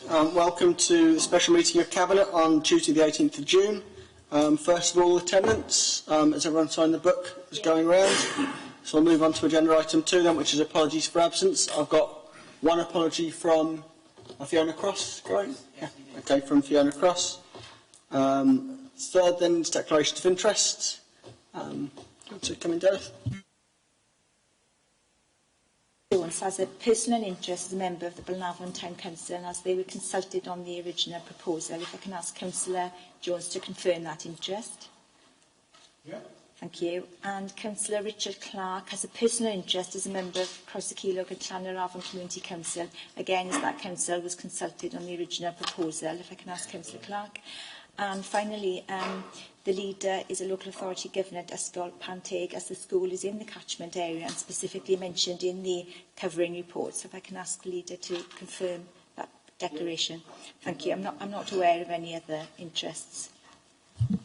Welcome to the special meeting of Cabinet on Tuesday the 18th of June. First of all, attendance, as everyone signed the book, is going round. So I'll move on to agenda item 2 then, which is apologies for absence. I've got one apology from Fiona Cross, correct? Yeah. Okay, from Fiona Cross. Third then is declarations of interest. To come in, Derek. Has a personal interest as a member of the Blaenavon Town Council, and as they were consulted on the original proposal, if I can ask Councillor Jones to confirm that interest. Yeah. Thank you. And Councillor Richard Clark has a personal interest as a member of Crossakilog and Llanarafon Community Council, again as that council was consulted on the original proposal. If I can ask Councillor Clark. And finally, the leader is a local authority governor at Ysgol Panteg, as the school is in the catchment area and specifically mentioned in the covering report. So if I can ask the leader to confirm that declaration. Thank you. I'm not aware of any other interests.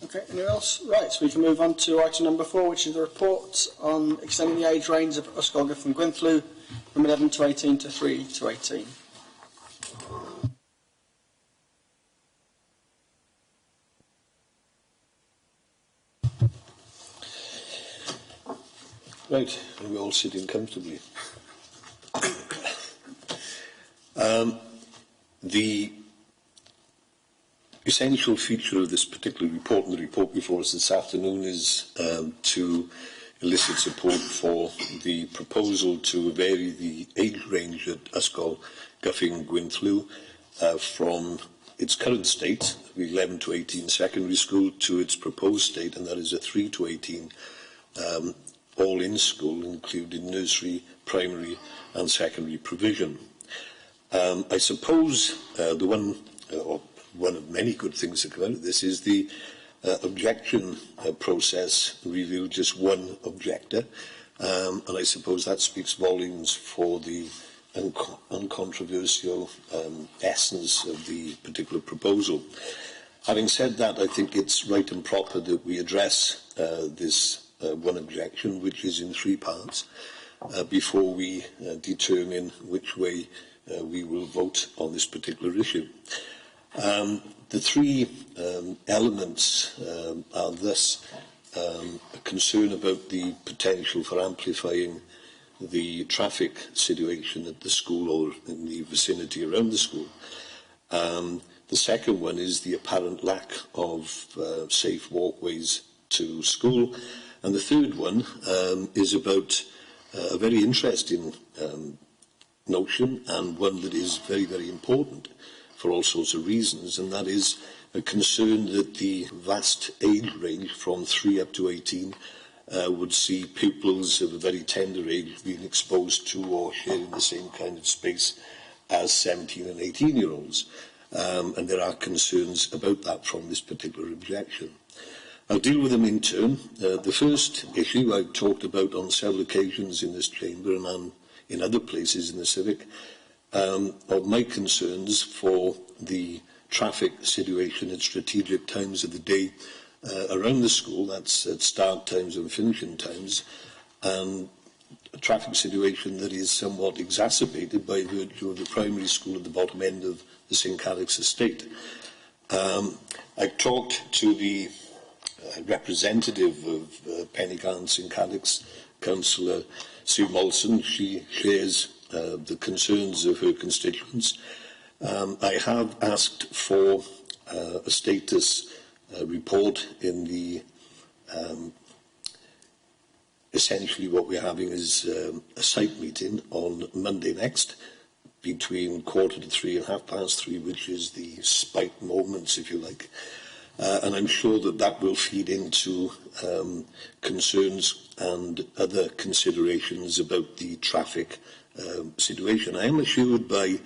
Okay, anyone else? Right, so we can move on to item number 4, which is the report on extending the age range of Ysgolgell and Gwynflew from 11 to 18 to 3 to 18. Right, and we're all sitting comfortably. The essential feature of this particular report and the report before us this afternoon is to elicit support for the proposal to vary the age range at Ysgol Gyffing Gwynflew from its current state, of 11 to 18 secondary school, to its proposed state, and that is a 3 to 18 all in school, including nursery, primary and secondary provision. I suppose one of many good things that come out of this is the objection process revealed just one objector, and I suppose that speaks volumes for the uncontroversial essence of the particular proposal. Having said that, I think it's right and proper that we address this one objection, which is in 3 parts, before we determine which way we will vote on this particular issue. The 3 elements are thus a concern about the potential for amplifying the traffic situation at the school or in the vicinity around the school. The second one is the apparent lack of safe walkways to school. And the third one is about a very interesting notion, and one that is very, very important for all sorts of reasons, and that is a concern that the vast age range from 3 up to 18 would see pupils of a very tender age being exposed to or sharing the same kind of space as 17 and 18-year-olds. And there are concerns about that from this particular objection. I'll deal with them in turn. The first issue I've talked about on several occasions in this chamber and in other places in the civic, of my concerns for the traffic situation at strategic times of the day around the school, that's at start times and finishing times, and a traffic situation that is somewhat exacerbated by virtue of the primary school at the bottom end of the St Calix estate. I've talked to the representative of Penigarn St Calix, Councillor Sue Molson. She shares the concerns of her constituents. I have asked for a status report in the essentially what we're having is a site meeting on Monday next between 2:45 and 3:30, which is the spike moments, if you like. And I'm sure that that will feed into concerns and other considerations about the traffic situation. I am assured by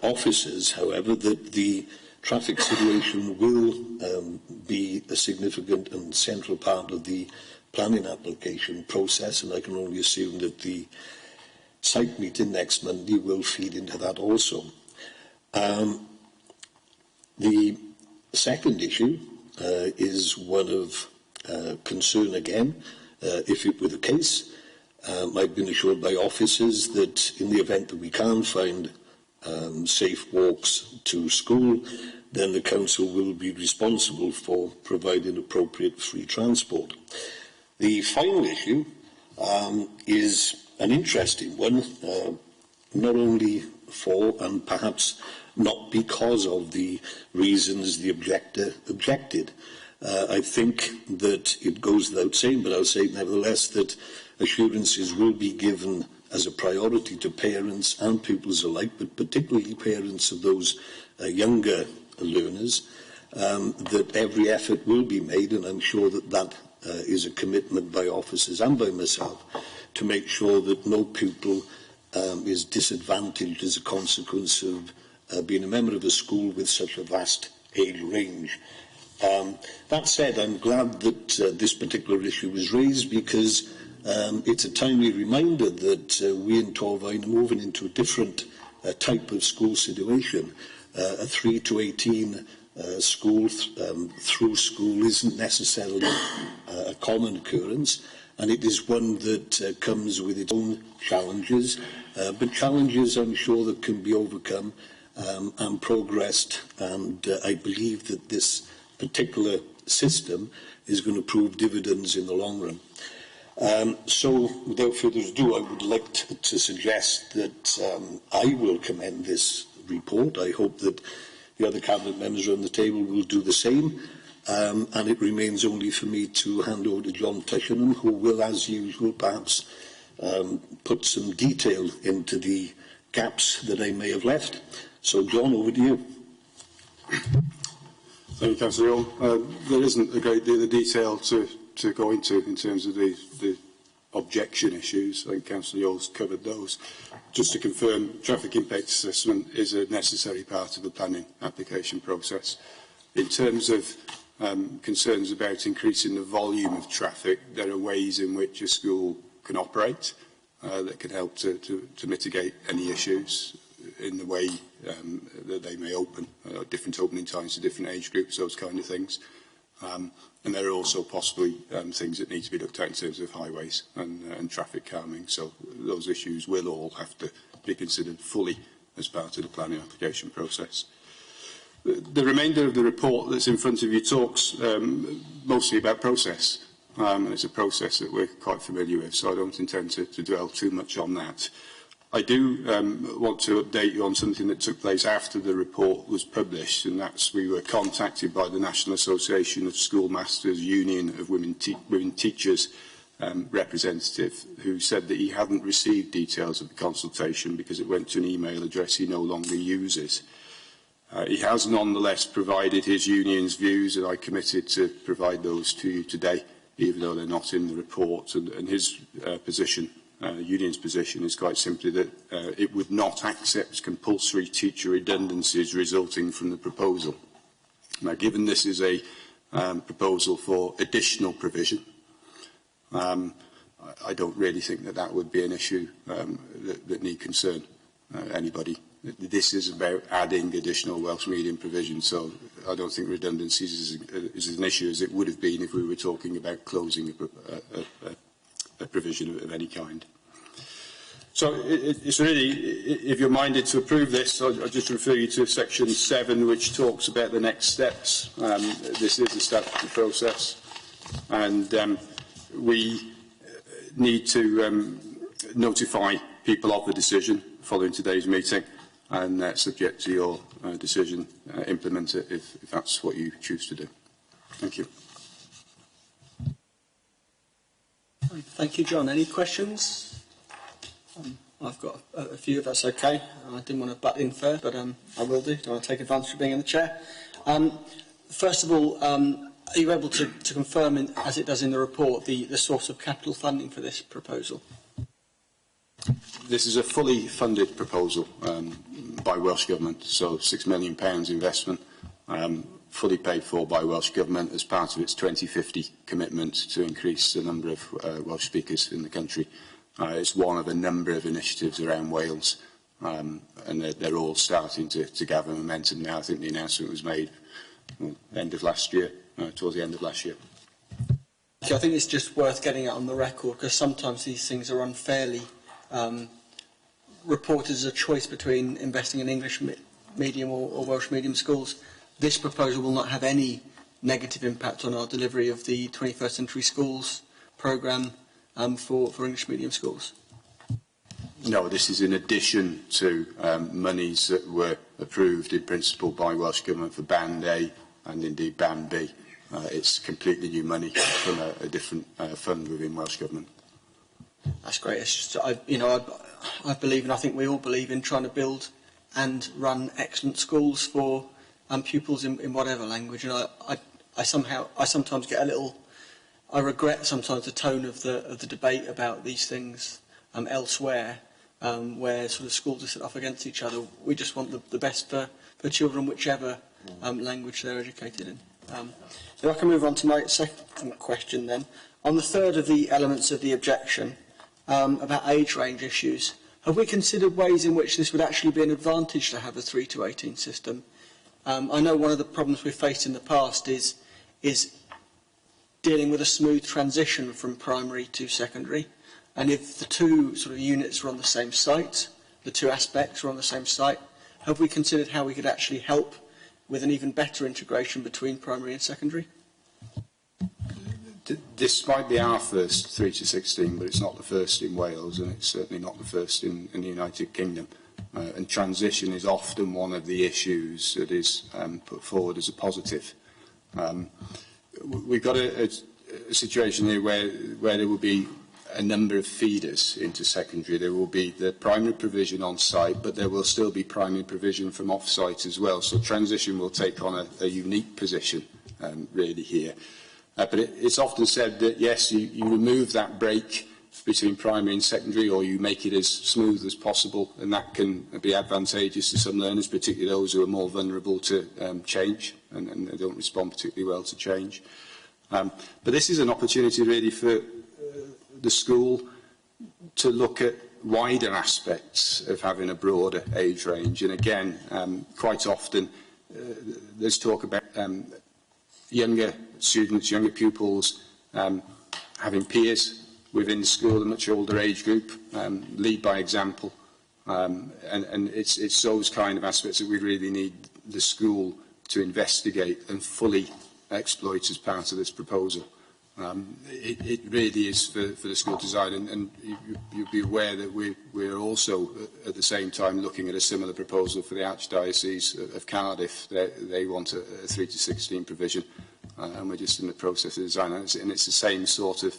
officers, however, that the traffic situation will be a significant and central part of the planning application process, and I can only assume that the site meeting next Monday will feed into that also. The second issue is one of concern again. If it were the case, I've been assured by officers that in the event that we can't find safe walks to school, then the council will be responsible for providing appropriate free transport. The final issue is an interesting one, not only for and perhaps not because of the reasons the objector objected. I think that it goes without saying, but I'll say nevertheless that assurances will be given as a priority to parents and pupils alike, but particularly parents of those younger learners, that every effort will be made, and I'm sure that that is a commitment by officers and by myself, to make sure that no pupil is disadvantaged as a consequence of being a member of a school with such a vast age range. That said, I'm glad that this particular issue was raised, because it's a timely reminder that we in Torfaen are moving into a different type of school situation. A 3 to 18 school through school isn't necessarily a common occurrence, and it is one that comes with its own challenges, but challenges I'm sure that can be overcome and progressed, and I believe that this particular system is going to prove dividends in the long run. So, without further ado, I would like to suggest that I will commend this report. I hope that the other Cabinet members around the table will do the same. And it remains only for me to hand over to John Tushenham, who will, as usual, perhaps put some detail into the gaps that I may have left. So, John, over to you. Thank you, Councillor Young. There isn't a great deal of detail to go into in terms of the objection issues. I think Councillor Young's covered those. Just to confirm, traffic impact assessment is a necessary part of the planning application process. In terms of concerns about increasing the volume of traffic, there are ways in which a school can operate that can help to mitigate any issues in the way that they may open, different opening times to different age groups, those kind of things. And there are also possibly things that need to be looked at in terms of highways and traffic calming. So those issues will all have to be considered fully as part of the planning application process. The remainder of the report that's in front of you talks mostly about process. And it's a process that we're quite familiar with, so I don't intend to dwell too much on that. I do want to update you on something that took place after the report was published, and that's we were contacted by the National Association of Schoolmasters Union of Women Teachers representative, who said that he hadn't received details of the consultation because it went to an email address he no longer uses. He has nonetheless provided his union's views, and I committed to provide those to you today, even though they're not in the report. And his position, the union's position, is quite simply that it would not accept compulsory teacher redundancies resulting from the proposal. Now, given this is a proposal for additional provision, I don't really think that that would be an issue that need concern anybody. This is about adding additional Welsh medium provision, so I don't think redundancies is an issue as it would have been if we were talking about closing a provision of any kind. So it's really, if you're minded to approve this, I'll just refer you to section 7, which talks about the next steps. This is a statutory process, and we need to notify people of the decision following today's meeting, and subject to your decision, implement it if that's what you choose to do. Thank you. Thank you, John. Any questions? I've got a few, if that's okay. I didn't want to butt in first, but I will do. I want to take advantage of being in the chair. First of all, are you able to confirm, as it does in the report, the source of capital funding for this proposal? This is a fully funded proposal by Welsh Government, so £6 million investment, fully paid for by Welsh Government as part of its 2050 commitment to increase the number of Welsh speakers in the country. It's one of a number of initiatives around Wales, and they're all starting to gather momentum now. I think the announcement was made end of last year, towards the end of last year. I think it's just worth getting it on the record, because sometimes these things are unfairly reported as a choice between investing in English medium or Welsh medium schools, this proposal will not have any negative impact on our delivery of the 21st Century Schools programme for English medium schools. No, this is in addition to monies that were approved in principle by Welsh Government for Band A and indeed Band B. It's completely new money from a different fund within Welsh Government. That's great. It's just, I believe, and I think we all believe, in trying to build and run excellent schools for pupils in whatever language. And I sometimes get a little, I regret sometimes the tone of the debate about these things elsewhere, where sort of schools are set off against each other. We just want the best for children, whichever language they're educated in. So I can move on to my second question then. On the third of the elements of the objection, about age range issues, have we considered ways in which this would actually be an advantage to have a 3 to 18 system? I know one of the problems we've faced in the past is dealing with a smooth transition from primary to secondary. And if the two sort of units are on the same site, the two aspects are on the same site, have we considered how we could actually help with an even better integration between primary and secondary? This might be our first 3 to 16, but it's not the first in Wales, and it's certainly not the first in the United Kingdom. And transition is often one of the issues that is put forward as a positive. We've got a situation here where there will be a number of feeders into secondary. There will be the primary provision on site, but there will still be primary provision from off site as well. So transition will take on a unique position really here. But it's often said that yes, you remove that break between primary and secondary, or you make it as smooth as possible, and that can be advantageous to some learners, particularly those who are more vulnerable to change and they don't respond particularly well to change. But this is an opportunity really for the school to look at wider aspects of having a broader age range. And again, quite often there's talk about younger students, younger pupils having peers within the school, a much older age group, lead by example. And it's those kind of aspects that we really need the school to investigate and fully exploit as part of this proposal. It really is for the school design, and you'll be aware that we're also at the same time looking at a similar proposal for the Archdiocese of Cardiff. They want a 3 to 16 provision, and we're just in the process of design, and it's the same sort of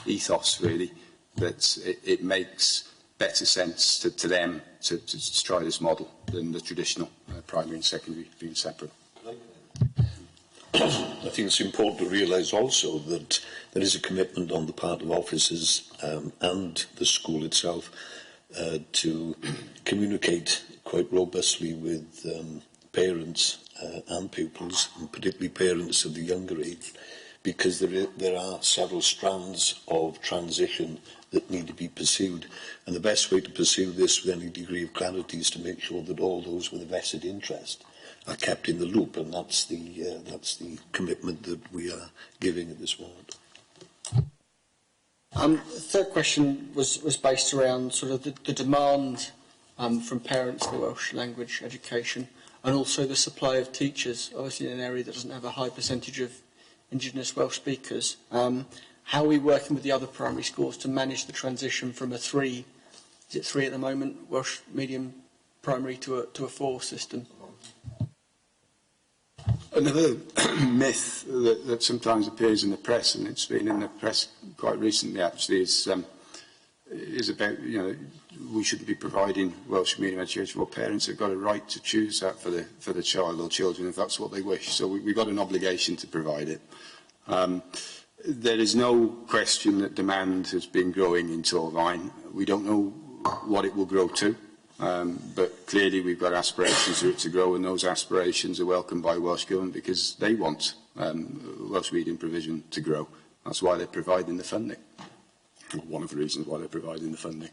ethos really, that it makes better sense to them to try this model than the traditional primary and secondary being separate. I think it's important to realise also that there is a commitment on the part of officers and the school itself to communicate quite robustly with parents and pupils, and particularly parents of the younger age, because there are several strands of transition that need to be pursued. And the best way to pursue this with any degree of clarity is to make sure that all those with a vested interest are kept in the loop, and that's the commitment that we are giving at this moment. The third question was based around sort of the demand from parents for Welsh language education, and also the supply of teachers, obviously in an area that doesn't have a high percentage of Indigenous Welsh speakers. How are we working with the other primary schools to manage the transition from a 3, is it 3 at the moment, Welsh medium primary to a 4 system? Another myth that sometimes appears in the press, and it's been in the press quite recently actually, is about, we shouldn't be providing Welsh medium education. Well, parents have got a right to choose that for the child or children if that's what they wish. So we've got an obligation to provide it. There is no question that demand has been growing in Torfaen. We don't know what it will grow to. But clearly we've got aspirations for it to grow, and those aspirations are welcomed by Welsh Government because they want Welsh medium provision to grow. That's why they're providing the funding. One of the reasons why they're providing the funding.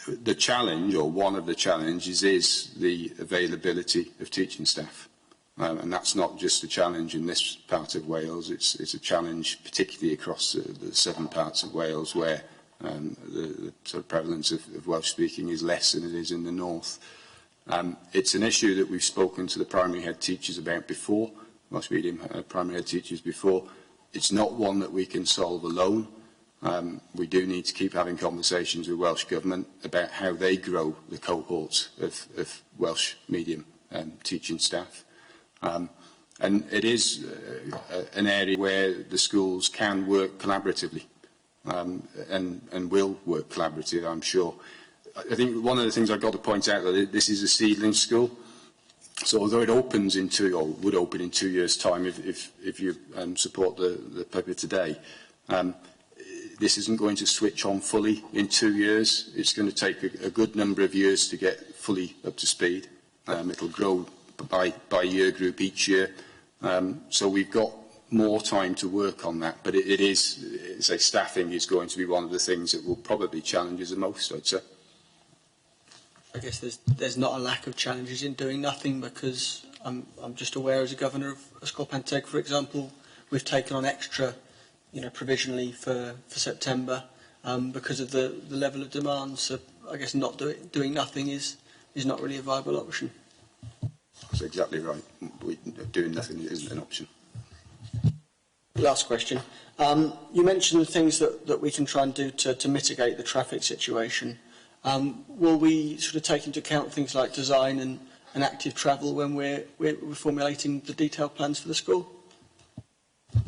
The challenge, or one of the challenges, is the availability of teaching staff. And that's not just a challenge in this part of Wales, it's a challenge particularly across the southern parts of Wales where The sort of prevalence of Welsh speaking is less than it is in the north. It's an issue that we've spoken to the primary head teachers about before, Welsh medium primary head teachers before. It's not one that we can solve alone. We do need to keep having conversations with Welsh Government about how they grow the cohorts of Welsh medium teaching staff. And it is an area where the schools can work collaboratively and will work collaboratively, I'm sure. I think one of the things I've got to point out that this is a seedling school. So although it opens in or would open in 2 years' time if you support the paper today, this isn't going to switch on fully in 2 years. It's going to take a good number of years to get fully up to speed. It'll grow by year group each year. So we've got more time to work on that. But it is, say, staffing is going to be one of the things that will probably challenge us the most, I'd say. I guess there's not a lack of challenges in doing nothing, because I'm just aware as a governor of Yscol Penteg, for example, we've taken on extra, provisionally for September because of the level of demand. So I guess not doing nothing is not really a viable option. That's exactly right. Doing nothing isn't an option. Last question. You mentioned the things that we can try and do to mitigate the traffic situation. Will we sort of take into account things like design and active travel when we're formulating the detailed plans for the school?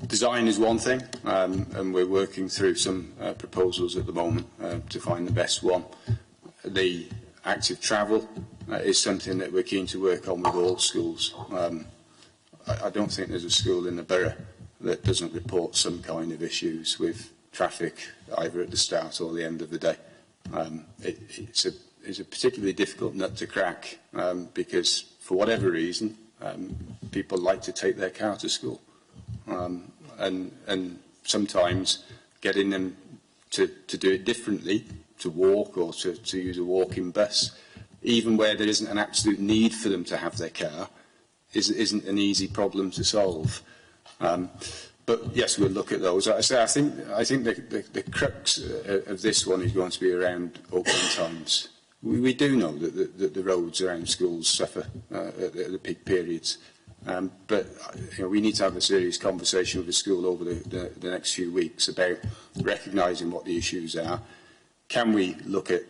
Design is one thing, and we're working through some proposals at the moment to find the best one. The active travel is something that we're keen to work on with all schools. I don't think there's a school in the borough that doesn't report some kind of issues with traffic either at the start or the end of the day. It's a particularly difficult nut to crack because, for whatever reason, people like to take their car to school. And sometimes getting them to do it differently, to walk or to use a walking bus, even where there isn't an absolute need for them to have their car, isn't an easy problem to solve. But yes, we'll look at those. I think the crux of this one is going to be around opening times. We do know that the roads around schools suffer at the peak periods. But we need to have a serious conversation with the school over the next few weeks about recognising what the issues are. Can we look at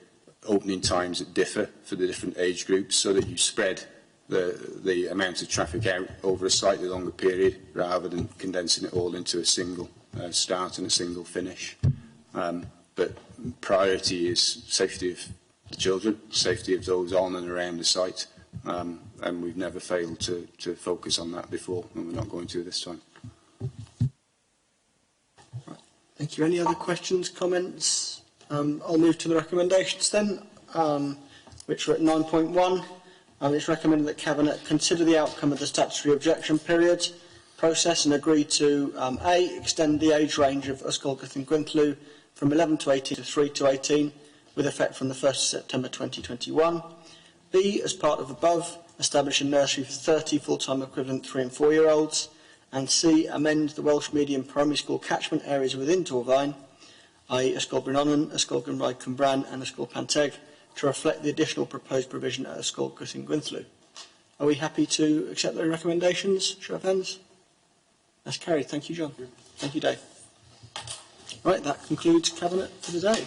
opening times that differ for the different age groups so that you spread the amount of traffic out over a slightly longer period rather than condensing it all into a single start and a single finish? But priority is safety of the children, safety of those on and around the site. And we've never failed to focus on that before, and we're not going to this time. Right. Thank you. Any other questions, comments? I'll move to the recommendations then, which are at 9.1. It's recommended that Cabinet consider the outcome of the statutory objection period process and agree to A, extend the age range of Yscolgoth and Gwynthlew from 11 to 18 to 3 to 18 with effect from the 1st of September 2021. B, as part of above, establish a nursery for 30 full-time equivalent 3 and 4-year-olds. And C, amend the Welsh medium primary school catchment areas within Torfaen, i.e. Ysgol Bryn Onnon, Ysgol Gymraeg Cwmbran and Ysgol Penteg, to reflect the additional proposed provision at Yscolgoth and Gwynthlew. Are we happy to accept those recommendations? Show of hands. That's carried. Thank you, John. Thank you, Dave. Right, that concludes Cabinet for today.